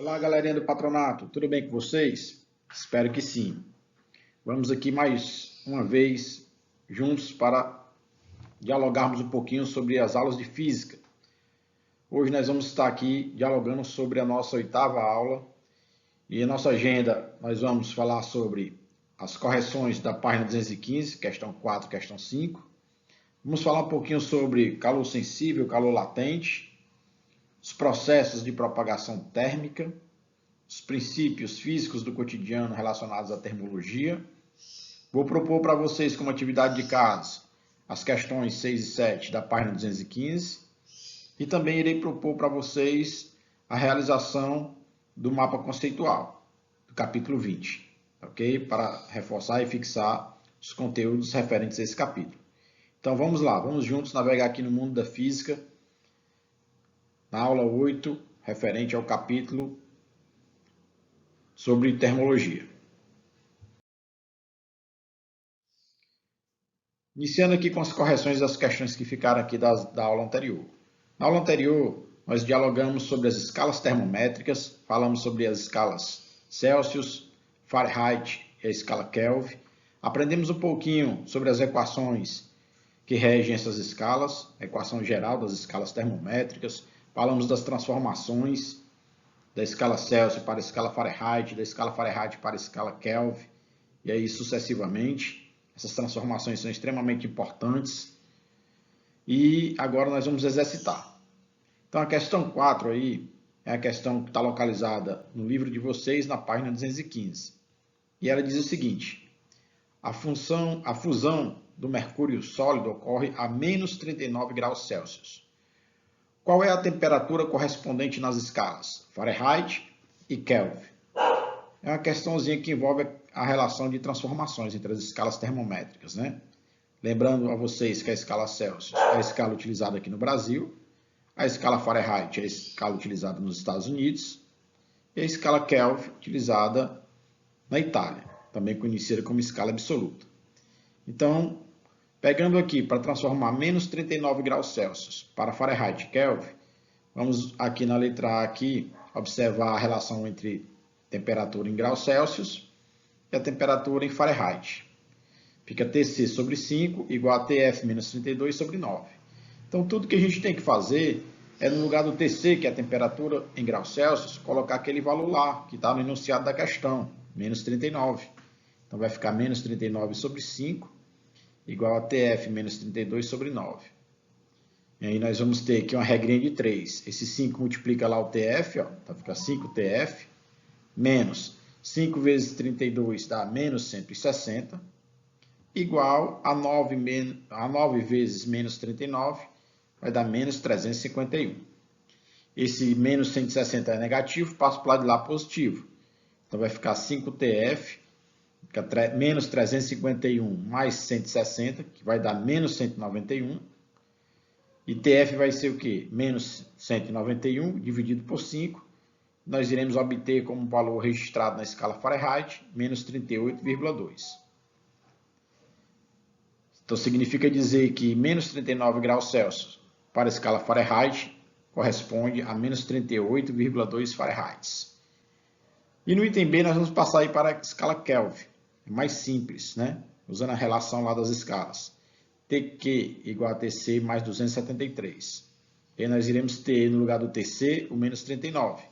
Olá, galerinha do patronato, tudo bem com vocês? Espero que sim. Vamos aqui mais uma vez juntos para dialogarmos um pouquinho sobre as aulas de física. Hoje nós vamos estar aqui dialogando sobre a nossa 8ª aula e a nossa agenda nós vamos falar sobre as correções da página 215, questão 4, questão 5. Vamos falar um pouquinho sobre calor sensível, calor latente, os processos de propagação térmica, os princípios físicos do cotidiano relacionados à termologia. Vou propor para vocês como atividade de casa as questões 6 e 7 da página 215 e também irei propor para vocês a realização do mapa conceitual, do capítulo 20, ok? Para reforçar e fixar os conteúdos referentes a esse capítulo. Então vamos lá, vamos juntos navegar aqui no mundo da física, na aula 8, referente ao capítulo sobre termologia. Iniciando aqui com as correções das questões que ficaram aqui da aula anterior. Na aula anterior, nós dialogamos sobre as escalas termométricas, falamos sobre as escalas Celsius, Fahrenheit e a escala Kelvin. Aprendemos um pouquinho sobre as equações que regem essas escalas, a equação geral das escalas termométricas. Falamos das transformações da escala Celsius para a escala Fahrenheit, da escala Fahrenheit para a escala Kelvin, e aí sucessivamente. Essas transformações são extremamente importantes. E agora nós vamos exercitar. Então a questão 4 aí é a questão que está localizada no livro de vocês, na página 215. E ela diz o seguinte: a fusão do mercúrio sólido ocorre a menos 39 graus Celsius. Qual é a temperatura correspondente nas escalas Fahrenheit e Kelvin? É uma questãozinha que envolve a relação de transformações entre as escalas termométricas, né? Lembrando a vocês que a escala Celsius é a escala utilizada aqui no Brasil, a escala Fahrenheit é a escala utilizada nos Estados Unidos e a escala Kelvin utilizada na Itália, também conhecida como escala absoluta. Então, pegando aqui para transformar menos 39 graus Celsius para Fahrenheit e Kelvin, vamos aqui na letra A aqui, observar a relação entre temperatura em graus Celsius e a temperatura em Fahrenheit. Fica Tc sobre 5 igual a Tf menos 32 sobre 9. Então, tudo que a gente tem que fazer é, no lugar do Tc, que é a temperatura em graus Celsius, colocar aquele valor lá, que está no enunciado da questão, menos 39. Então, vai ficar menos 39 sobre 5 igual a Tf menos 32 sobre 9. E aí nós vamos ter aqui uma regrinha de 3. Esse 5 multiplica lá o Tf, ó, então fica 5Tf, menos 5 vezes 32 dá menos 160, igual a 9 vezes menos 39, vai dar menos 351. Esse menos 160 é negativo, passa para o lado de lá positivo. Então vai ficar 5Tf, fica menos 351 mais 160, que vai dar menos 191. E Tf vai ser o quê? Menos 191 dividido por 5. Nós iremos obter como valor registrado na escala Fahrenheit, menos 38,2. Então, significa dizer que menos 39 graus Celsius para a escala Fahrenheit corresponde a menos 38,2 Fahrenheit. E no item B, nós vamos passar aí para a escala Kelvin. É mais simples, né? Usando a relação lá das escalas. Tq igual a Tc mais 273. E aí nós iremos ter, no lugar do Tc, o menos 39.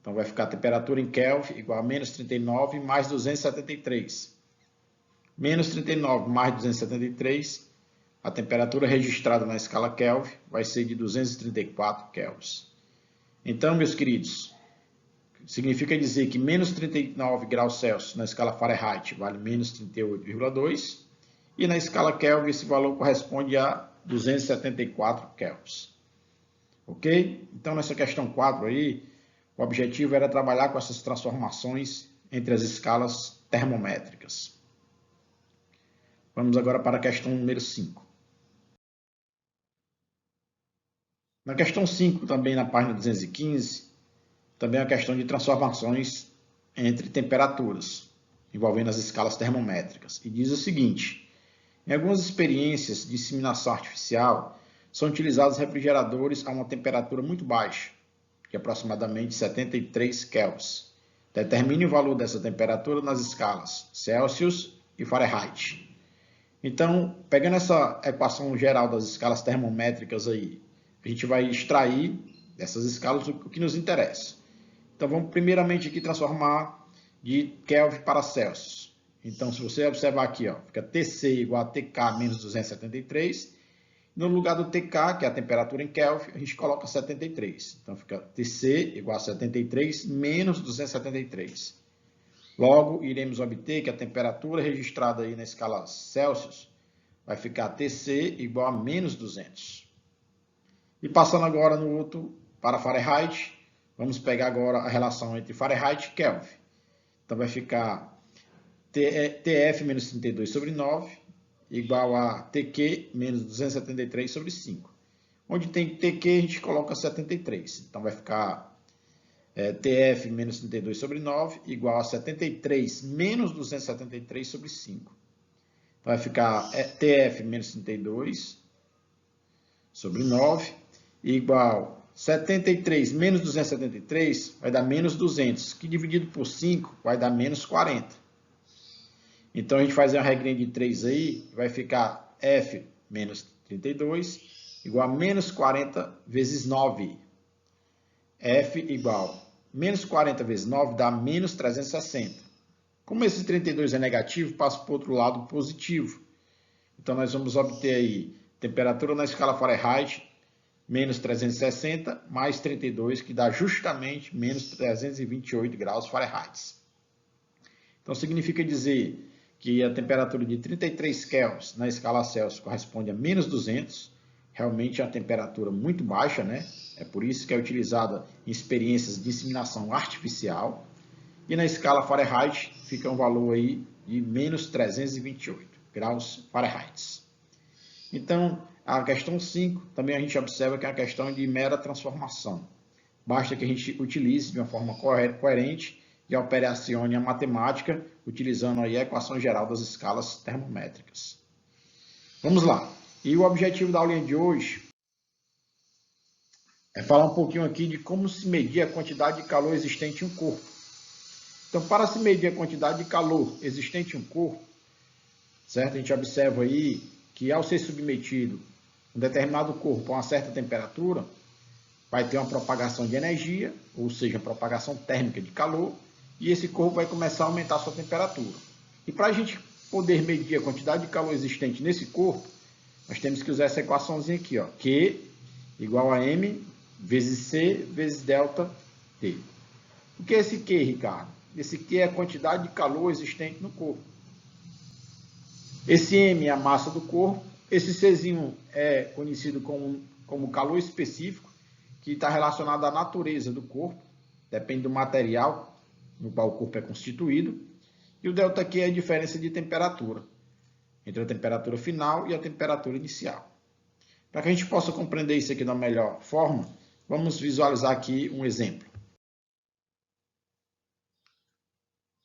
Então, vai ficar a temperatura em Kelvin igual a menos 39 mais 273. Menos 39 mais 273, a temperatura registrada na escala Kelvin vai ser de 234 kelvins. Então, meus queridos, significa dizer que menos 39 graus Celsius na escala Fahrenheit vale menos 38,2 e na escala Kelvin esse valor corresponde a 274 kelvins. Ok? Então, nessa questão 4 aí, o objetivo era trabalhar com essas transformações entre as escalas termométricas. Vamos agora para a questão número 5. Na questão 5, também na página 215, também é a questão de transformações entre temperaturas, envolvendo as escalas termométricas. E diz o seguinte: em algumas experiências de inseminação artificial, são utilizados refrigeradores a uma temperatura muito baixa, de aproximadamente 73 kelvins. Determine o valor dessa temperatura nas escalas Celsius e Fahrenheit. Então, pegando essa equação geral das escalas termométricas aí, a gente vai extrair dessas escalas o que nos interessa. Então, vamos primeiramente aqui transformar de Kelvin para Celsius. Então, se você observar aqui, ó, fica TC igual a TK menos 273. No lugar do TK, que é a temperatura em Kelvin, a gente coloca 73. Então, fica TC igual a 73 menos 273. Logo, iremos obter que a temperatura registrada aí na escala Celsius vai ficar TC igual a menos 200. E passando agora no outro para Fahrenheit, vamos pegar agora a relação entre Fahrenheit e Kelvin. Então, vai ficar TF menos 32 sobre 9 igual a TQ menos 273 sobre 5. Onde tem TQ, a gente coloca 73. Então, vai ficar TF menos 32 sobre 9 igual a 73 menos 273 sobre 5. Vai ficar TF menos 32 sobre 9 igual a 73 menos 273 vai dar menos 200, que dividido por 5 vai dar menos 40. Então, a gente faz uma regrinha de 3 aí, vai ficar F menos 32 igual a menos 40 vezes 9. F igual a menos 40 vezes 9 dá menos 360. Como esse 32 é negativo, passa para o outro lado positivo. Então, nós vamos obter aí temperatura na escala Fahrenheit, menos 360, mais 32, que dá justamente menos 328 graus Fahrenheit. Então, significa dizer que a temperatura de 33 kelvins na escala Celsius corresponde a menos 200, realmente é uma temperatura muito baixa, né? É por isso que é utilizada em experiências de inseminação artificial. E na escala Fahrenheit fica um valor aí de menos 328 graus Fahrenheit. Então, a questão 5 também a gente observa que é uma questão de mera transformação. Basta que a gente utilize de uma forma coerente e operacione a matemática utilizando aí a equação geral das escalas termométricas. Vamos lá. E o objetivo da aulinha de hoje é falar um pouquinho aqui de como se medir a quantidade de calor existente em um corpo. Então, para se medir a quantidade de calor existente em um corpo, certo? A gente observa aí que ao ser submetido um determinado corpo a uma certa temperatura, vai ter uma propagação de energia, ou seja, propagação térmica de calor, e esse corpo vai começar a aumentar a sua temperatura. E para a gente poder medir a quantidade de calor existente nesse corpo, nós temos que usar essa equaçãozinha aqui, ó, Q igual a M vezes C vezes delta T. O que é esse Q, Ricardo? Esse Q é a quantidade de calor existente no corpo. Esse M é a massa do corpo. Esse Czinho é conhecido como calor específico, que está relacionado à natureza do corpo, depende do material no qual o corpo é constituído. E o delta Q é a diferença de temperatura entre a temperatura final e a temperatura inicial. Para que a gente possa compreender isso aqui da melhor forma, vamos visualizar aqui um exemplo.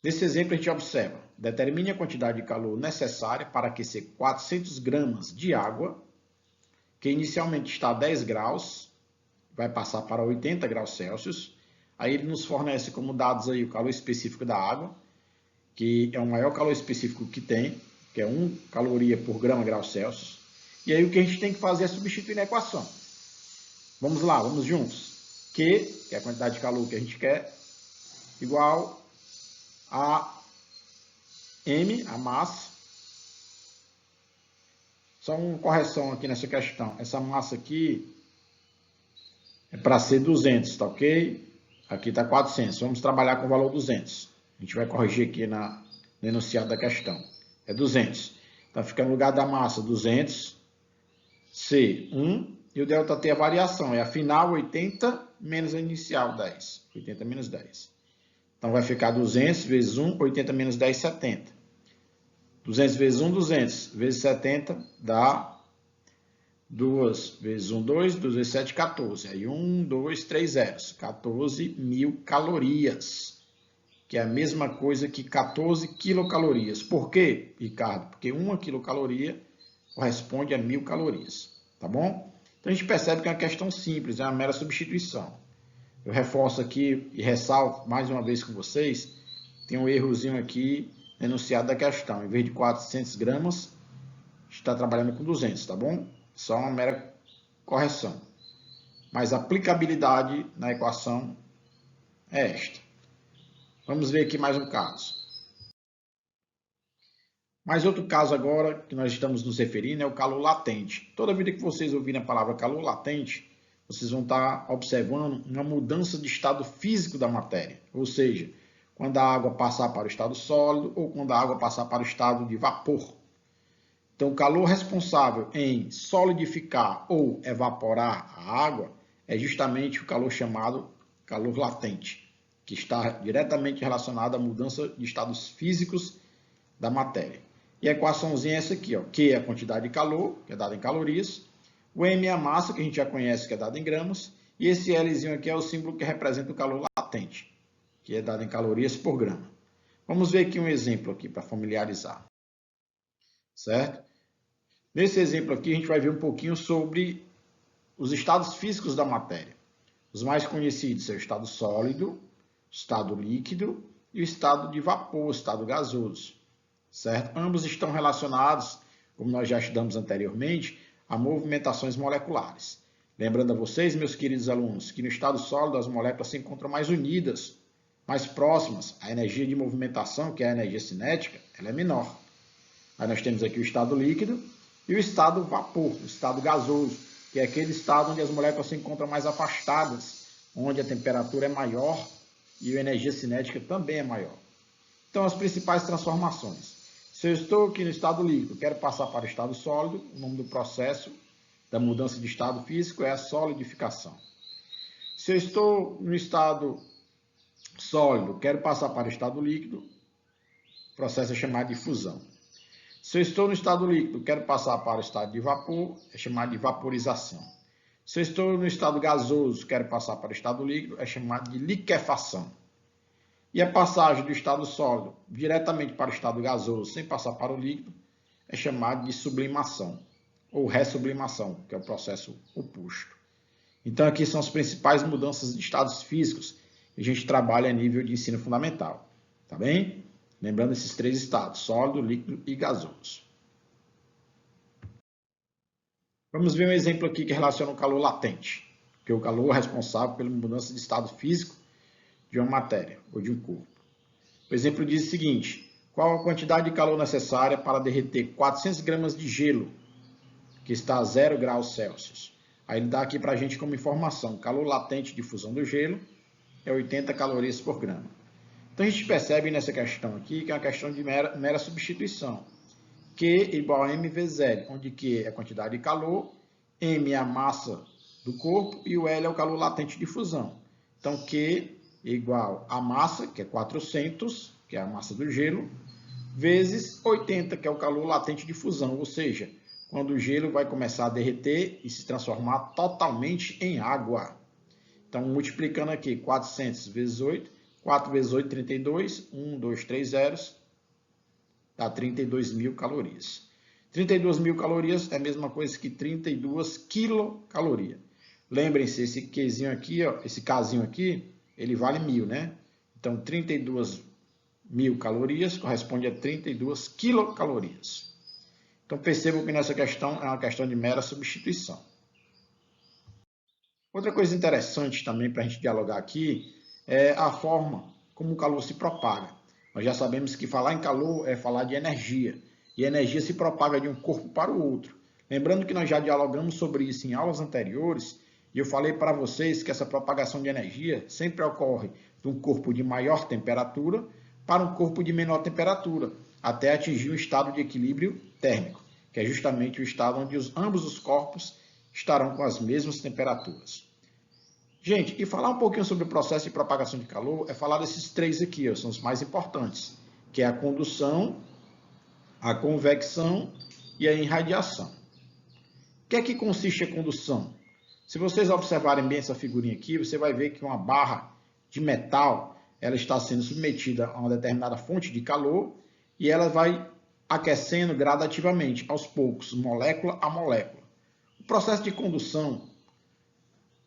Nesse exemplo, a gente observa: determine a quantidade de calor necessária para aquecer 400 gramas de água, que inicialmente está a 10 graus, vai passar para 80 graus Celsius. Aí ele nos fornece como dados aí o calor específico da água, que é o maior calor específico que tem, que é 1 caloria por grama grau Celsius. E aí o que a gente tem que fazer é substituir na equação. Vamos lá, vamos juntos. Q, que é a quantidade de calor que a gente quer, igual a M, a massa. Só uma correção aqui nessa questão. Essa massa aqui é para ser 200, tá ok? Aqui está 400. Vamos trabalhar com o valor 200. A gente vai corrigir aqui no enunciado da questão. É 200. Então, fica no lugar da massa 200, C, 1, e o delta T é a variação. É a final 80 menos a inicial 10. 80 menos 10. Então, vai ficar 200 vezes 1, 80 menos 10, 70. 200 vezes 1, 200. Vezes 70 dá 2 vezes 1, 2. 2 vezes 7, 14. Aí 1, 2, 3 zeros. 14.000 calorias. Que é a mesma coisa que 14 quilocalorias. Por quê, Ricardo? Porque 1 quilocaloria corresponde a 1.000 calorias. Tá bom? Então, a gente percebe que é uma questão simples, é uma mera substituição. Eu reforço aqui e ressalto mais uma vez com vocês, tem um errozinho aqui enunciado da questão. Em vez de 400 gramas, está trabalhando com 200, tá bom? Só uma mera correção. Mas a aplicabilidade na equação é esta. Vamos ver aqui mais um caso. Mais outro caso agora que nós estamos nos referindo é o calor latente. Toda vida que vocês ouvirem a palavra calor latente, vocês vão estar observando uma mudança de estado físico da matéria. Ou seja, quando a água passar para o estado sólido ou quando a água passar para o estado de vapor. Então, o calor responsável em solidificar ou evaporar a água é justamente o calor chamado calor latente, que está diretamente relacionado à mudança de estados físicos da matéria. E a equaçãozinha é essa aqui, ó. Q é a quantidade de calor, que é dada em calorias, o M é a massa, que a gente já conhece, que é dada em gramas, e esse Lzinho aqui é o símbolo que representa o calor latente, que é dado em calorias por grama. Vamos ver aqui um exemplo aqui para familiarizar. Certo? Nesse exemplo aqui, a gente vai ver um pouquinho sobre os estados físicos da matéria. Os mais conhecidos são o estado sólido, o estado líquido e o estado de vapor, o estado gasoso. Certo? Ambos estão relacionados, como nós já estudamos anteriormente, a movimentações moleculares. Lembrando a vocês, meus queridos alunos, que no estado sólido as moléculas se encontram mais unidas, mais próximas. A energia de movimentação, que é a energia cinética, ela é menor. Aí nós temos aqui o estado líquido e o estado vapor, o estado gasoso, que é aquele estado onde as moléculas se encontram mais afastadas, onde a temperatura é maior e a energia cinética também é maior. Então, as principais transformações. Se eu estou aqui no estado líquido, quero passar para o estado sólido, o nome do processo da mudança de estado físico é a solidificação. Se eu estou no estado sólido, quero passar para o estado líquido, o processo é chamado de fusão. Se eu estou no estado líquido, quero passar para o estado de vapor, é chamado de vaporização. Se eu estou no estado gasoso, quero passar para o estado líquido, é chamado de liquefação. E a passagem do estado sólido diretamente para o estado gasoso, sem passar para o líquido, é chamado de sublimação, ou ressublimação, que é o processo oposto. Então, aqui são as principais mudanças de estados físicos que a gente trabalha a nível de ensino fundamental. Tá bem? Lembrando esses três estados, sólido, líquido e gasoso. Vamos ver um exemplo aqui que relaciona o calor latente, que é o calor responsável pela mudança de estado físico de uma matéria ou de um corpo. O exemplo diz o seguinte: qual a quantidade de calor necessária para derreter 400 gramas de gelo, que está a 0 graus Celsius? Aí ele dá aqui para a gente como informação: o calor latente de fusão do gelo é 80 calorias por grama. Então a gente percebe nessa questão aqui que é uma questão de mera substituição. Q igual a M vezes L, onde Q é a quantidade de calor, M é a massa do corpo e o L é o calor latente de fusão. Então Q igual a massa, que é 400, que é a massa do gelo, vezes 80, que é o calor latente de fusão, ou seja, quando o gelo vai começar a derreter e se transformar totalmente em água. Então, multiplicando aqui, 400 vezes 8, 4 vezes 8, 32, 1, 2, 3 zeros, dá 32 mil calorias. 32 mil calorias é a mesma coisa que 32 quilocalorias. Lembrem-se, esse Qzinho aqui, ó, esse Kzinho aqui, ele vale 1000, né? Então, 32 mil calorias corresponde a 32 quilocalorias. Então, percebam que nessa questão é uma questão de mera substituição. Outra coisa interessante também para a gente dialogar aqui é a forma como o calor se propaga. Nós já sabemos que falar em calor é falar de energia, e a energia se propaga de um corpo para o outro. Lembrando que nós já dialogamos sobre isso em aulas anteriores, e eu falei para vocês que essa propagação de energia sempre ocorre de um corpo de maior temperatura para um corpo de menor temperatura, até atingir um estado de equilíbrio térmico, que é justamente o estado onde ambos os corpos estarão com as mesmas temperaturas. Gente, e falar um pouquinho sobre o processo de propagação de calor é falar desses três aqui, ó, são os mais importantes, que é a condução, a convecção e a irradiação. O que é que consiste a condução? Se vocês observarem bem essa figurinha aqui, você vai ver que uma barra de metal ela está sendo submetida a uma determinada fonte de calor e ela vai aquecendo gradativamente, aos poucos, molécula a molécula. O processo de condução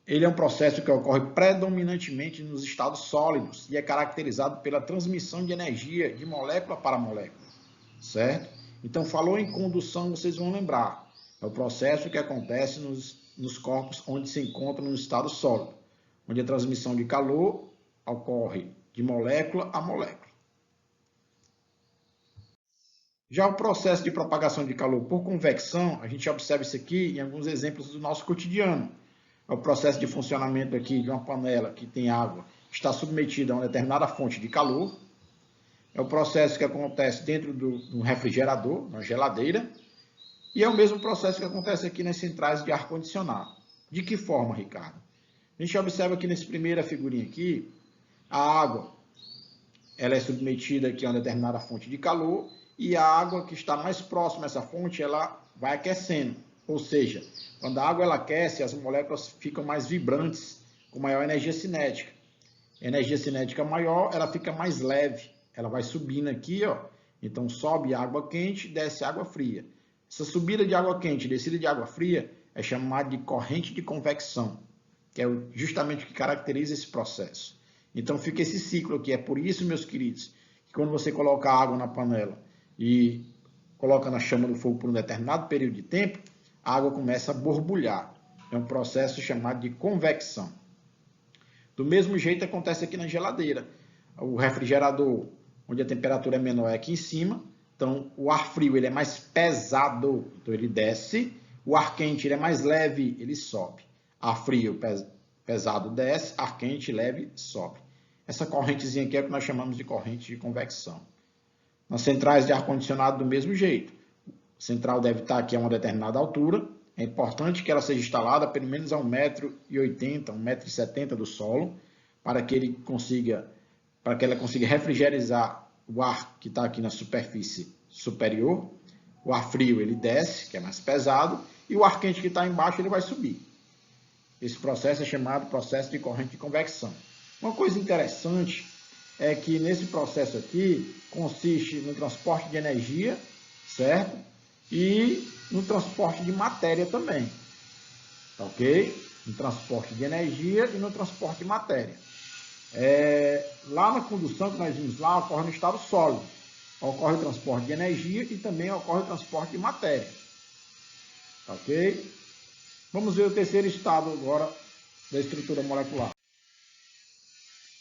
Ele é um processo que ocorre predominantemente nos estados sólidos e é caracterizado pela transmissão de energia de molécula para molécula, certo? Então, falou em condução, vocês vão lembrar. É o processo que acontece nos corpos onde se encontram no estado sólido, onde a transmissão de calor ocorre de molécula a molécula. Já o processo de propagação de calor por convecção, a gente observa isso aqui em alguns exemplos do nosso cotidiano. É o processo de funcionamento aqui de uma panela que tem água, que está submetida a uma determinada fonte de calor. É o processo que acontece dentro do refrigerador, na geladeira. E é o mesmo processo que acontece aqui nas centrais de ar-condicionado. De que forma, Ricardo? A gente observa aqui nessa primeira figurinha aqui, a água ela é submetida aqui a uma determinada fonte de calor e a água que está mais próxima a essa fonte, ela vai aquecendo. Ou seja, quando a água ela aquece, as moléculas ficam mais vibrantes, com maior energia cinética. A energia cinética maior, ela fica mais leve. Ela vai subindo aqui, ó. Então, sobe água quente, desce água fria. Essa subida de água quente e descida de água fria é chamada de corrente de convecção, que é justamente o que caracteriza esse processo. Então, fica esse ciclo aqui. É por isso, meus queridos, que quando você coloca água na panela e coloca na chama do fogo por um determinado período de tempo, a água começa a borbulhar. É um processo chamado de convecção. Do mesmo jeito acontece aqui na geladeira. O refrigerador, onde a temperatura é menor, é aqui em cima. Então, o ar frio ele é mais pesado, então ele desce. O ar quente ele é mais leve, ele sobe. Ar frio pesado desce, ar quente leve sobe. Essa correntezinha aqui é o que nós chamamos de corrente de convecção. Nas centrais de ar-condicionado, do mesmo jeito. A central deve estar aqui a uma determinada altura. É importante que ela seja instalada pelo menos a 1,80 m, 1,70 m do solo, para que ela consiga refrigerizar o ar que está aqui na superfície superior. O ar frio ele desce, que é mais pesado, e o ar quente que está embaixo ele vai subir. Esse processo é chamado processo de corrente de convecção. Uma coisa interessante é que nesse processo aqui consiste no transporte de energia, certo? E no transporte de matéria também, ok? No transporte de energia e no transporte de matéria. Lá na condução que nós vimos lá, ocorre no estado sólido. Ocorre o transporte de energia e também ocorre o transporte de matéria. Ok? Vamos ver o terceiro estado agora da estrutura molecular.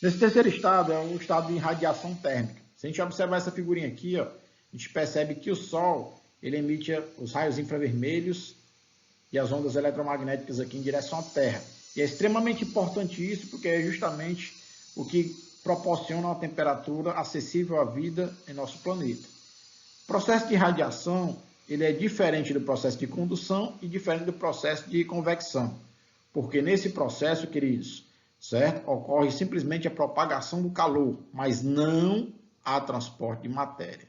Nesse terceiro estado é o estado de radiação térmica. Se a gente observar essa figurinha aqui, ó, a gente percebe que o Sol ele emite os raios infravermelhos e as ondas eletromagnéticas aqui em direção à Terra. E é extremamente importante isso, porque é justamente o que proporciona uma temperatura acessível à vida em nosso planeta. O processo de radiação ele é diferente do processo de condução e diferente do processo de convecção. Porque nesse processo, queridos, certo? Ocorre simplesmente a propagação do calor, mas não há transporte de matéria.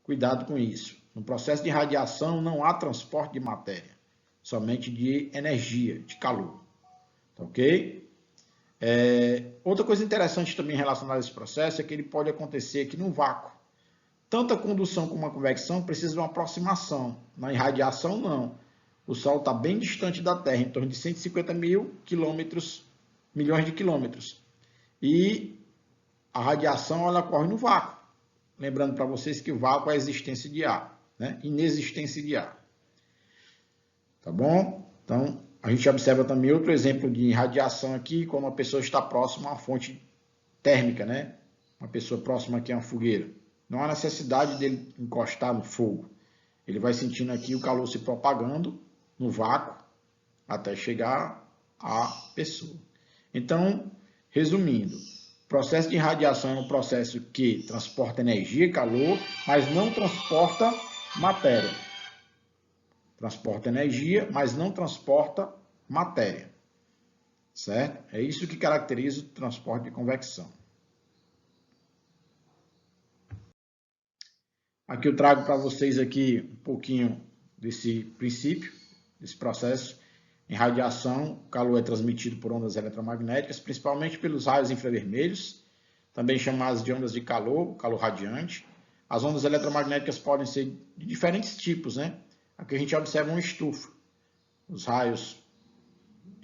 Cuidado com isso. No processo de radiação não há transporte de matéria, somente de energia, de calor. Ok? Outra coisa interessante também relacionada a esse processo é que ele pode acontecer aqui no vácuo. Tanto a condução como a convecção precisam de uma aproximação. Na irradiação, não. O Sol está bem distante da Terra, em torno de 150 milhões de quilômetros. E a radiação ela ocorre no vácuo. Lembrando para vocês que o vácuo é a existência de ar, né? Inexistência de ar. Tá bom? Então, a gente observa também outro exemplo de radiação aqui, quando uma pessoa está próxima a uma fonte térmica, né? Uma pessoa próxima aqui a uma fogueira. Não há necessidade dele encostar no fogo. Ele vai sentindo aqui o calor se propagando no vácuo até chegar à pessoa. Então, resumindo, o processo de radiação é um processo que transporta energia e calor, mas não transporta matéria. Transporta energia, mas não transporta matéria. Certo? É isso que caracteriza o transporte de convecção. Aqui eu trago para vocês aqui um pouquinho desse princípio, desse processo. Em radiação, o calor é transmitido por ondas eletromagnéticas, principalmente pelos raios infravermelhos, também chamadas de ondas de calor, calor radiante. As ondas eletromagnéticas podem ser de diferentes tipos, né? Aqui a gente observa uma estufa. Os raios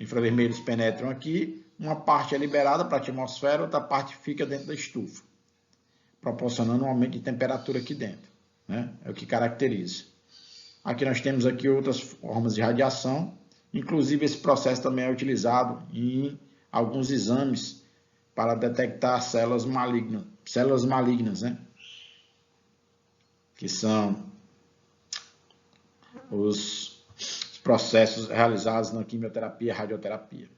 infravermelhos penetram aqui, uma parte é liberada para a atmosfera, outra parte fica dentro da estufa, proporcionando um aumento de temperatura aqui dentro, né? É o que caracteriza. Aqui nós temos aqui outras formas de radiação, inclusive esse processo também é utilizado em alguns exames para detectar células malignas, né? Que são os processos realizados na quimioterapia e radioterapia.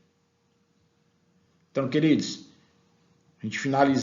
Então, queridos, a gente finaliza